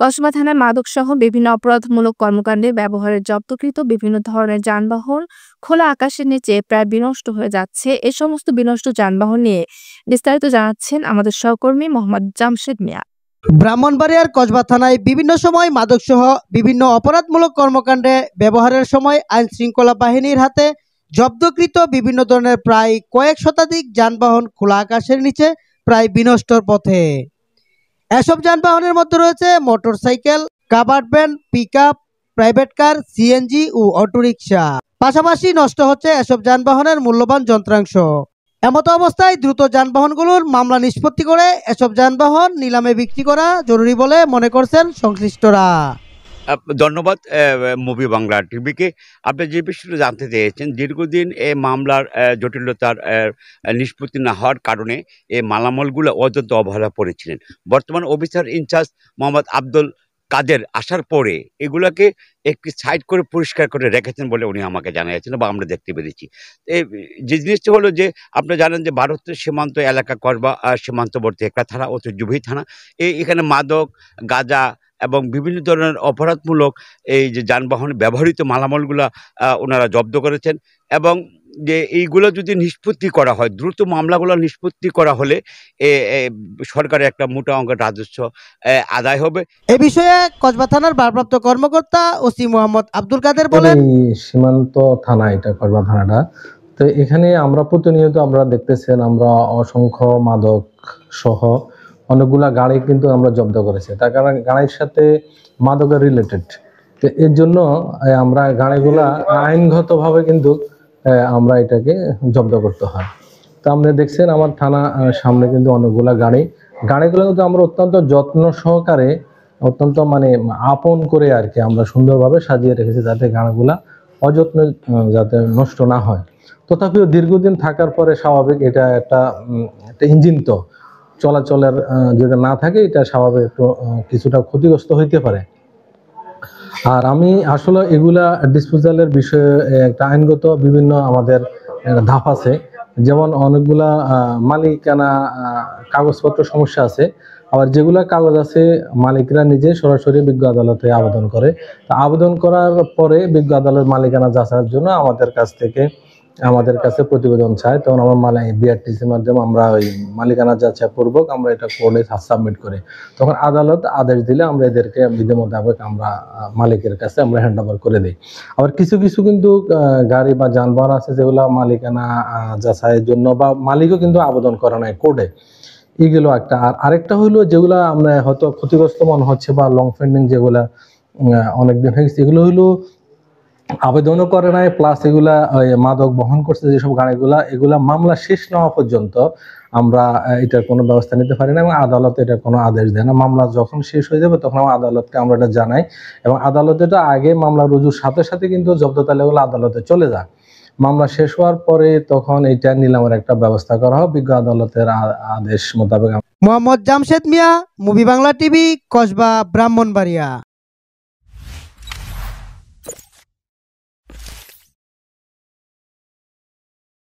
কসবা থানায় মাদকসহ বিভিন্ন অপরাধমূলক কর্মকাণ্ডে ব্যবহারে জব্দকৃত বিভিন্ন ধরনের যানবাহন খোলা আকাশের নিচে প্রায় বিনষ্ট হয়ে যাচ্ছে। এ সমস্ত বিনষ্ট যানবাহন নিয়ে বিস্তারিত জানাচ্ছেন আমাদের সহকর্মী মোহাম্মদ জামশেদ মিয়া। ব্রাহ্মণবাড়িয়ার কসবা থানায় বিভিন্ন সময় মাদকসহ বিভিন্ন অপরাধমূলক কর্মকাণ্ডে ব্যবহারের সময় আইন শৃঙ্খলা বাহিনীর হাতে জব্দকৃত বিভিন্ন ধরনের প্রায় কয়েক শতাধিক যানবাহন খোলা আকাশের নিচে প্রায় বিনষ্টর পথে। এসব যানবাহনের মধ্যে রয়েছে motorcycle, covered van, pickup, private car, CNG ও অটোরিকশা। পাশাপাশি নষ্ট হচ্ছে এসব যানবাহনের মূল্যবান যন্ত্রাংশ। এমতো অবস্থায় দ্রুত যানবাহনগুলোর মামলা নিষ্পত্তি করে এসব যানবাহন নিলামে বিক্রি করা জরুরি বলে মনে করছেন সংশ্লিষ্টরা। ধন্যবাদ মুভি বাংলা টিভিকে। আপনি যে বিষয়টা জানতে চেয়েছেন, দীর্ঘদিন এই মামলার জটিলতার নিষ্পত্তি না হওয়ার কারণে এই মালামালগুলো অত্যন্ত অবহেলা পড়েছিলেন। বর্তমান অফিসার ইনচার্জ মোহাম্মদ আব্দুল কাদের আসার পরে এগুলাকে একটি সাইড করে পরিষ্কার করে রেখেছেন বলে উনি আমাকে জানিয়েছেন বা আমরা দেখতে পেরেছি। যে জিনিসটা হলো যে আপনি জানেন যে ভারতের সীমান্ত এলাকা কসবা সীমান্তবর্তী একটা থানা, ঐতিহ্যবাহী থানা। এখানে মাদক, গাঁজা এবং বিভিন্ন ধরনের অপরাধমূলক এই যে যানবাহনে ব্যবহৃত মালামালগুলা ওনারা জব্দ করেছেন। এবং যে এইগুলো যদি নিষ্পত্তি করা হয়, দ্রুত মামলাগুলো নিষ্পত্তি করা হলে সরকারের একটা মোটা অঙ্কের রাজস্ব আদায় হবে। এ বিষয়ে কসবা থানার ভারপ্রাপ্ত কর্মকর্তা ওসি মোহাম্মদ আব্দুল কাদের বলেন, সীমান্ত থানা এটা কসবা থানাটা, তো এখানে আমরা প্রতিনিয়ত আমরা দেখতেছেন আমরা অসংখ্য মাদক সহ অনেকগুলা গাড়ি কিন্তু আমরা জব্দ করেছি। তার কারণ গাড়ির সাথে মাদকের রিলেটেড, তো এর জন্য আমরা গাড়িগুলা আইনগতভাবে কিন্তু আমরা এটাকে জব্দ করতে হয়। তো আপনি দেখছেন আমার থানা সামনে কিন্তু অনেকগুলা গাড়িগুলো কিন্তু আমরা অত্যন্ত যত্ন সহকারে অত্যন্ত আপন করে আর কি আমরা সুন্দরভাবে সাজিয়ে রেখেছি, যাতে গাড়িগুলা অযত্নে যাতে নষ্ট না হয়। তথাপিও দীর্ঘদিন থাকার পরে স্বাভাবিক এটা একটা ইঞ্জিন তো চলাচলের যদি না থাকে এটা স্বাভাবিক একটু কিছুটা ক্ষতিগ্রস্ত হইতে পারে। আর আমি আসলে এগুলা ডিসপোজালের বিষয়ে একটা আইনগত বিভিন্ন আমাদের ধাপ আছে, যেমন অনেকগুলা মালিকানা কাগজপত্র সমস্যা আছে, আবার যেগুলা কাগজ আছে মালিকরা নিজে সরাসরি বিজ্ঞ আদালতে আবেদন করে। তা আবেদন করার পরে বিজ্ঞ আদালত মালিকানা যাচাইয়ের জন্য আমাদের কাছে প্রতিবেদন চায়, তখন আমরা বিআরটিসির মাধ্যমে আমরা ওই মালিকানা যাচাই পূর্বক আমরা এটা কোর্টে সাবমিট করি। তখন আদালত আদেশ দিলে আমরা এদেরকে বিধি মোতাবেক আমরা মালিকের কাছে আমরা হ্যান্ড ওভার করে দিই। আবার কিছু কিন্তু গাড়ি বা যানবাহন আছে যেগুলো মালিকানা যাচাইয়ের জন্য বা মালিকও কিন্তু আবেদন করা নাই কোর্টে, এগুলো একটা। আর আরেকটা হইলো যেগুলা আমরা হয়তো ক্ষতিগ্রস্ত মনে হচ্ছে বা লং পেন্ডিং যেগুলা অনেকদিন হয়ে গেছে, এগুলো হইলো আবেদনও করে নাই, প্লাস এগুলা মাদক বহন করছে যেসব গাড়িগুলা, এগুলা মামলা শেষ না হওয়া পর্যন্ত আমরা এটার কোনো ব্যবস্থা নিতে পারি না এবং আদালত এটা কোনো আদেশ দেয় না। মামলা যখন শেষ হয়ে যাবে তখন আদালতকে আমরা এটা জানাই এবং আদালত এটা আগে মামলা রুজুর সাথে সাথে কিন্তু জব্দ তালিকাগুলো আদালতে চলে যায়। মামলা শেষ হওয়ার পরে তখন এটা নিলামের একটা ব্যবস্থা করা হয় বিজ্ঞ আদালতের আদেশ মোতাবেক। মোহাম্মদ জামশেদ মিয়া, মুভি বাংলা টিভি, কসবা, ব্রাহ্মণবাড়িয়া।